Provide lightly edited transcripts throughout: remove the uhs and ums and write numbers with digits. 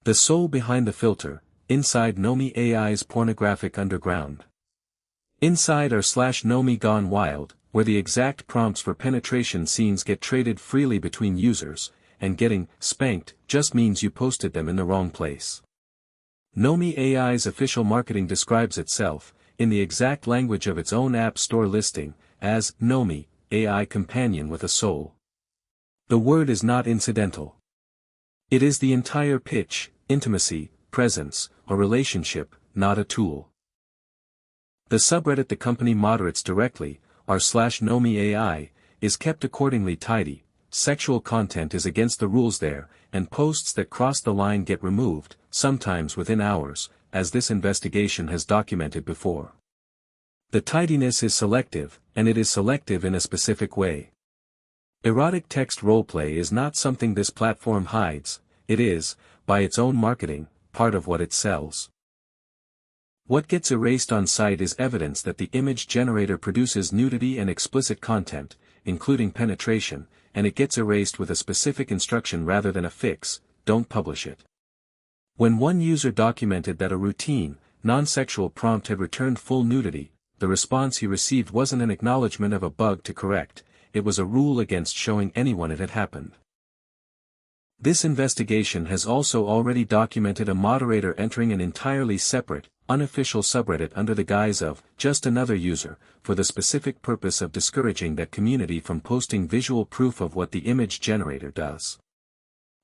The soul behind the filter, inside NomiAI's pornographic underground. Inside are /Nomi gone wild, where the exact prompts for penetration scenes get traded freely between users, and getting spanked just means you posted them in the wrong place. NomiAI's official marketing describes itself, in the exact language of its own App Store listing, as Nomi, AI companion with a soul. The word is not incidental. It is the entire pitch, intimacy, presence, or relationship, not a tool. The subreddit the company moderates directly, r/NomiAI, is kept accordingly tidy. Sexual content is against the rules there, and posts that cross the line get removed, sometimes within hours, as this investigation has documented before. The tidiness is selective, and it is selective in a specific way. Erotic text roleplay is not something this platform hides, it is, by its own marketing, part of what it sells. What gets erased on site is evidence that the image generator produces nudity and explicit content, including penetration, and it gets erased with a specific instruction rather than a fix: don't publish it. When one user documented that a routine, non-sexual prompt had returned full nudity, the response he received wasn't an acknowledgement of a bug to correct, it was a rule against showing anyone it had happened. This investigation has also already documented a moderator entering an entirely separate, unofficial subreddit under the guise of just another user, for the specific purpose of discouraging that community from posting visual proof of what the image generator does.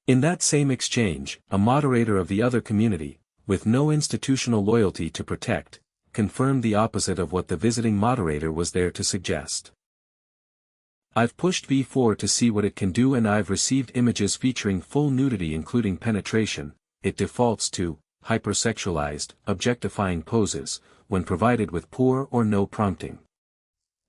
In that same exchange, a moderator of the other community, with no institutional loyalty to protect, confirmed the opposite of what the visiting moderator was there to suggest. I've pushed V4 to see what it can do and I've received images featuring full nudity including penetration. It defaults to hypersexualized, objectifying poses, when provided with poor or no prompting.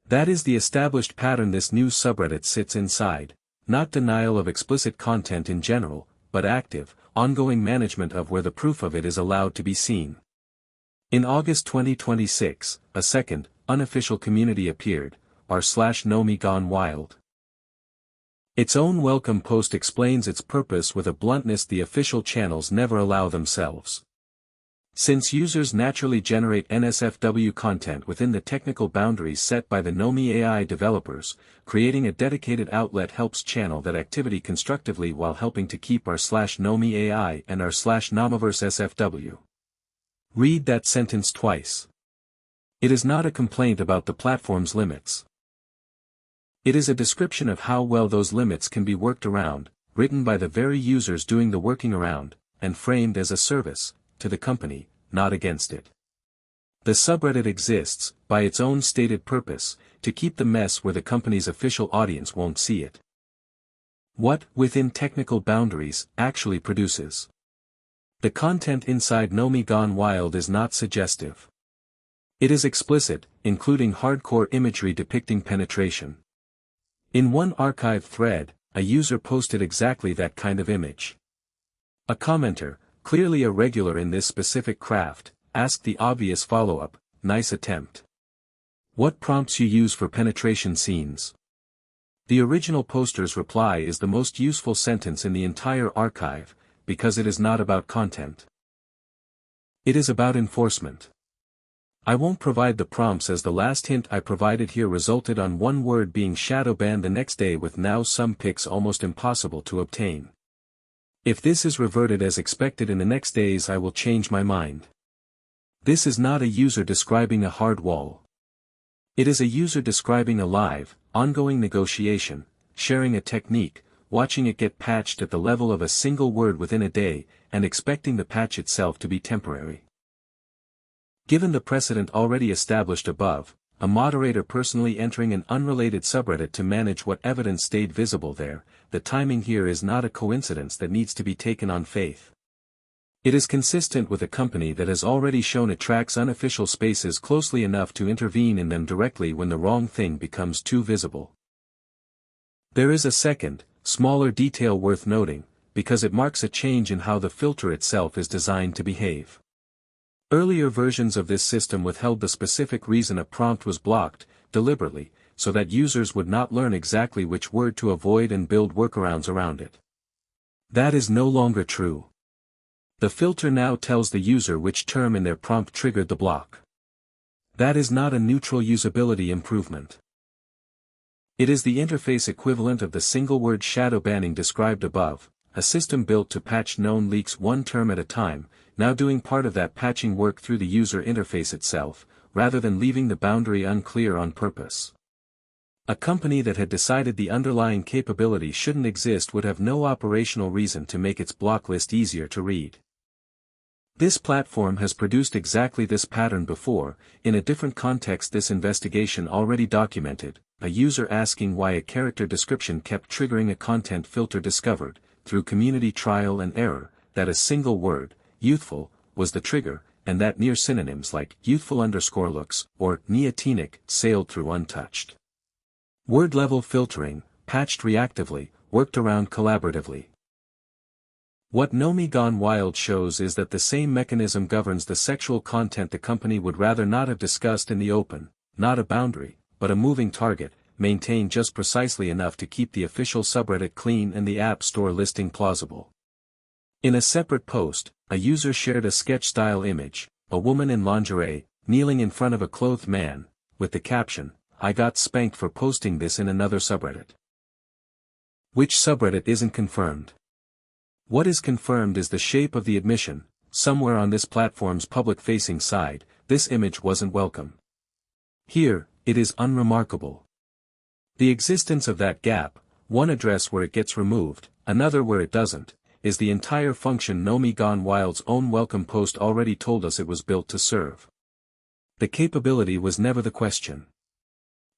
That is the established pattern this new subreddit sits inside, not denial of explicit content in general, but active, ongoing management of where the proof of it is allowed to be seen. In August 2026, a second, unofficial community appeared, r/Nomi gone wild. Its own welcome post explains its purpose with a bluntness the official channels never allow themselves. Since users naturally generate NSFW content within the technical boundaries set by the NomiAI developers, creating a dedicated outlet helps channel that activity constructively while helping to keep r/NomiAI and r/Nomiverse SFW. Read that sentence twice. It is not a complaint about the platform's limits. It is a description of how well those limits can be worked around, written by the very users doing the working around, and framed as a service to the company, not against it. The subreddit exists, by its own stated purpose, to keep the mess where the company's official audience won't see it. What, within technical boundaries, actually produces? The content inside Nomi Gone Wild is not suggestive. It is explicit, including hardcore imagery depicting penetration. In one archive thread, a user posted exactly that kind of image. A commenter, clearly a regular in this specific craft, asked the obvious follow-up, "Nice attempt. What prompts you use for penetration scenes?" The original poster's reply is the most useful sentence in the entire archive, because it is not about content. It is about enforcement. I won't provide the prompts as the last hint I provided here resulted on one word being shadow banned the next day with now some pics almost impossible to obtain. If this is reverted as expected in the next days I will change my mind. This is not a user describing a hard wall. It is a user describing a live, ongoing negotiation, sharing a technique, watching it get patched at the level of a single word within a day, and expecting the patch itself to be temporary. Given the precedent already established above, a moderator personally entering an unrelated subreddit to manage what evidence stayed visible there, the timing here is not a coincidence that needs to be taken on faith. It is consistent with a company that has already shown it tracks unofficial spaces closely enough to intervene in them directly when the wrong thing becomes too visible. There is a second, smaller detail worth noting, because it marks a change in how the filter itself is designed to behave. Earlier versions of this system withheld the specific reason a prompt was blocked, deliberately, so that users would not learn exactly which word to avoid and build workarounds around it. That is no longer true. The filter now tells the user which term in their prompt triggered the block. That is not a neutral usability improvement. It is the interface equivalent of the single-word shadow banning described above, a system built to patch known leaks one term at a time, now doing part of that patching work through the user interface itself, rather than leaving the boundary unclear on purpose. A company that had decided the underlying capability shouldn't exist would have no operational reason to make its block list easier to read. This platform has produced exactly this pattern before. In a different context, this investigation already documented a user asking why a character description kept triggering a content filter discovered, through community trial and error, that a single word, youthful, was the trigger, and that near synonyms like youthful_looks or neotenic sailed through untouched. Word-level filtering, patched reactively, worked around collaboratively. What Nomi Gone Wild shows is that the same mechanism governs the sexual content the company would rather not have discussed in the open, not a boundary, but a moving target, maintained just precisely enough to keep the official subreddit clean and the App Store listing plausible. In a separate post, a user shared a sketch-style image, a woman in lingerie, kneeling in front of a clothed man, with the caption, "I got spanked for posting this in another subreddit." Which subreddit isn't confirmed. What is confirmed is the shape of the admission. Somewhere on this platform's public-facing side, this image wasn't welcome. Here, it is unremarkable. The existence of that gap, one address where it gets removed, another where it doesn't, is the entire function Nomi Gone Wild's own welcome post already told us it was built to serve. The capability was never the question.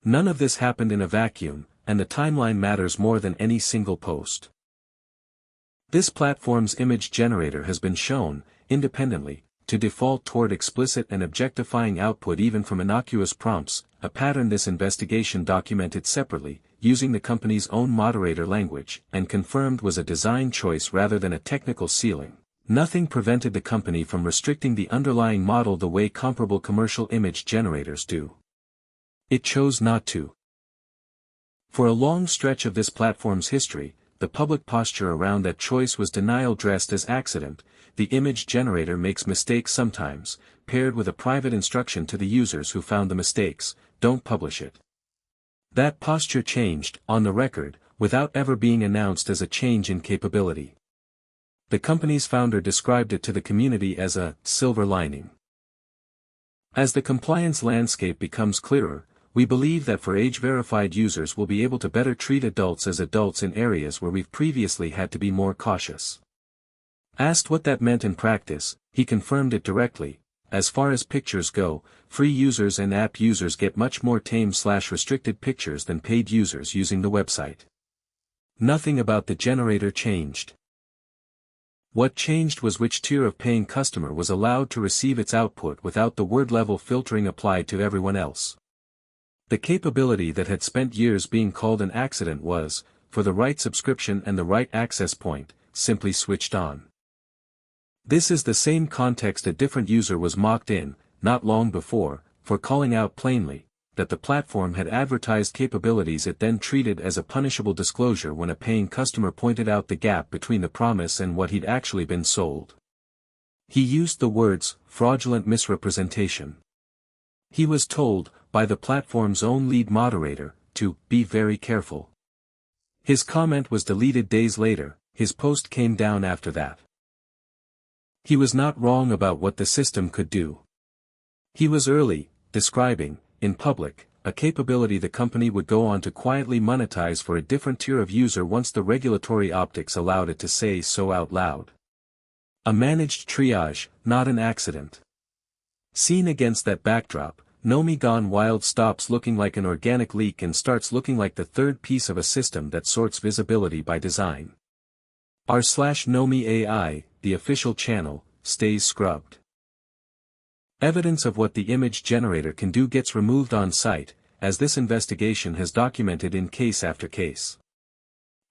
None of this happened in a vacuum, and the timeline matters more than any single post. This platform's image generator has been shown, independently, to default toward explicit and objectifying output even from innocuous prompts, a pattern this investigation documented separately, using the company's own moderator language, and confirmed was a design choice rather than a technical ceiling. Nothing prevented the company from restricting the underlying model the way comparable commercial image generators do. It chose not to. For a long stretch of this platform's history, the public posture around that choice was denial dressed as accident. The image generator makes mistakes sometimes, paired with a private instruction to the users who found the mistakes, don't publish it. That posture changed, on the record, without ever being announced as a change in capability. The company's founder described it to the community as a silver lining. As the compliance landscape becomes clearer, we believe that for age-verified users will be able to better treat adults as adults in areas where we've previously had to be more cautious. Asked what that meant in practice, he confirmed it directly. As far as pictures go, free users and app users get much more tame/restricted pictures than paid users using the website. Nothing about the generator changed. What changed was which tier of paying customer was allowed to receive its output without the word-level filtering applied to everyone else. The capability that had spent years being called an accident was, for the right subscription and the right access point, simply switched on. This is the same context a different user was mocked in, not long before, for calling out plainly, that the platform had advertised capabilities it then treated as a punishable disclosure when a paying customer pointed out the gap between the promise and what he'd actually been sold. He used the words, fraudulent misrepresentation. He was told, by the platform's own lead moderator, to be very careful. His comment was deleted days later. His post came down after that. He was not wrong about what the system could do. He was early, describing, in public, a capability the company would go on to quietly monetize for a different tier of user once the regulatory optics allowed it to say so out loud. A managed triage, not an accident. Seen against that backdrop, Nomi Gone Wild stops looking like an organic leak and starts looking like the third piece of a system that sorts visibility by design. r/nomi.ai, the official channel, stays scrubbed. Evidence of what the image generator can do gets removed on site, as this investigation has documented in case after case.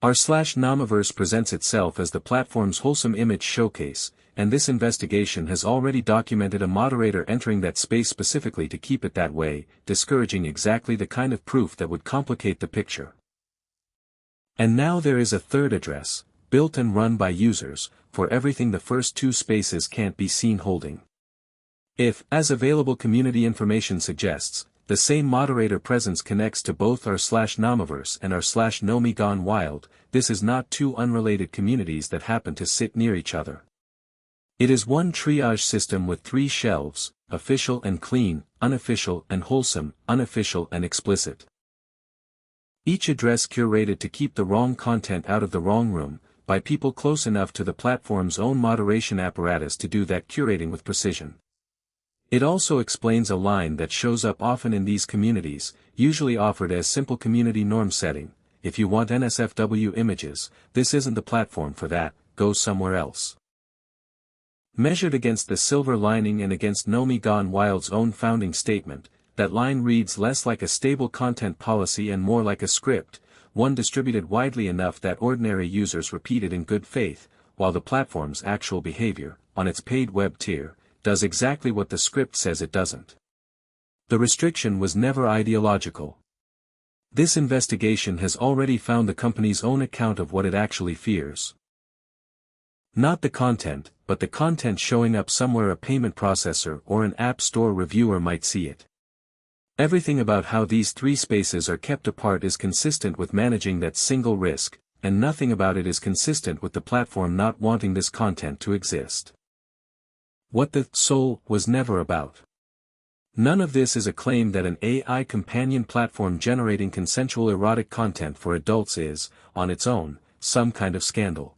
r/nomiverse presents itself as the platform's wholesome image showcase, and this investigation has already documented a moderator entering that space specifically to keep it that way, discouraging exactly the kind of proof that would complicate the picture. And now there is a third address, built and run by users, for everything the first two spaces can't be seen holding. If, as available community information suggests, the same moderator presence connects to both r/Nomiverse and r/NomiGW, this is not two unrelated communities that happen to sit near each other. It is one triage system with three shelves, official and clean, unofficial and wholesome, unofficial and explicit. Each address curated to keep the wrong content out of the wrong room, by people close enough to the platform's own moderation apparatus to do that curating with precision. It also explains a line that shows up often in these communities, usually offered as simple community norm setting: if you want NSFW images, this isn't the platform for that, go somewhere else. Measured against the silver lining and against NomiGW's own founding statement, that line reads less like a stable content policy and more like a script, one distributed widely enough that ordinary users repeat it in good faith, while the platform's actual behavior, on its paid web tier, does exactly what the script says it doesn't. The restriction was never ideological. This investigation has already found the company's own account of what it actually fears. Not the content, but the content showing up somewhere a payment processor or an app store reviewer might see it. Everything about how these three spaces are kept apart is consistent with managing that single risk, and nothing about it is consistent with the platform not wanting this content to exist. What the soul was never about. None of this is a claim that an AI companion platform generating consensual erotic content for adults is, on its own, some kind of scandal.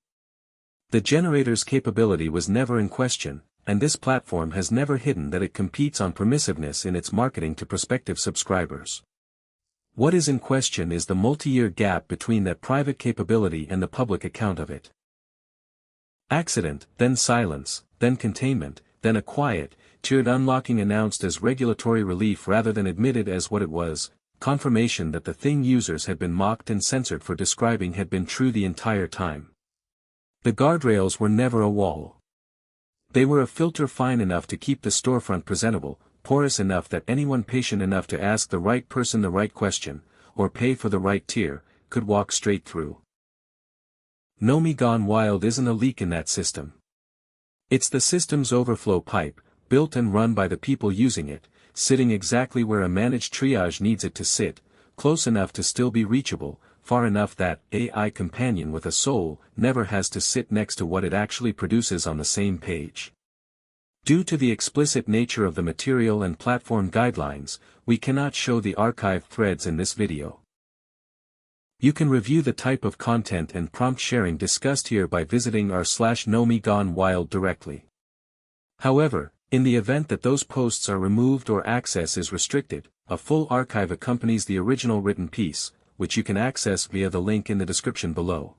The generator's capability was never in question, and this platform has never hidden that it competes on permissiveness in its marketing to prospective subscribers. What is in question is the multi-year gap between that private capability and the public account of it. Accident, then silence, then containment, then a quiet, tiered unlocking announced as regulatory relief rather than admitted as what it was, confirmation that the thing users had been mocked and censored for describing had been true the entire time. The guardrails were never a wall. They were a filter fine enough to keep the storefront presentable, porous enough that anyone patient enough to ask the right person the right question, or pay for the right tier, could walk straight through. NomiGW isn't a leak in that system. It's the system's overflow pipe, built and run by the people using it, sitting exactly where a managed triage needs it to sit, close enough to still be reachable, far enough that AI companion with a soul never has to sit next to what it actually produces on the same page. Due to the explicit nature of the material and platform guidelines, we cannot show the archived threads in this video. You can review the type of content and prompt sharing discussed here by visiting r/NomiGW directly. However, in the event that those posts are removed or access is restricted, a full archive accompanies the original written piece, which you can access via the link in the description below.